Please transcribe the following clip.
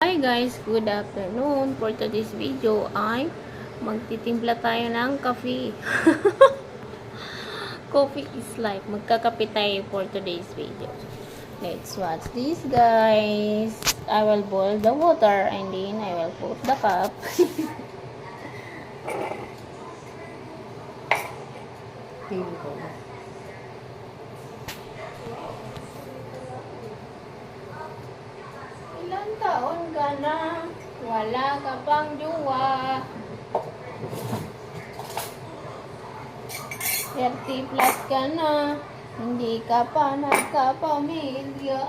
Hi guys, good afternoon. For today's video ay magtitimpla tayo ng coffee. Coffee is life. Magkakape tayo for today's video. Let's watch this guys. I will boil the water and then I will put the cup. Ilang taon ka na? Wala ka pang jowa. 30 plus ka na. Hindi ka pa nagkapamilya.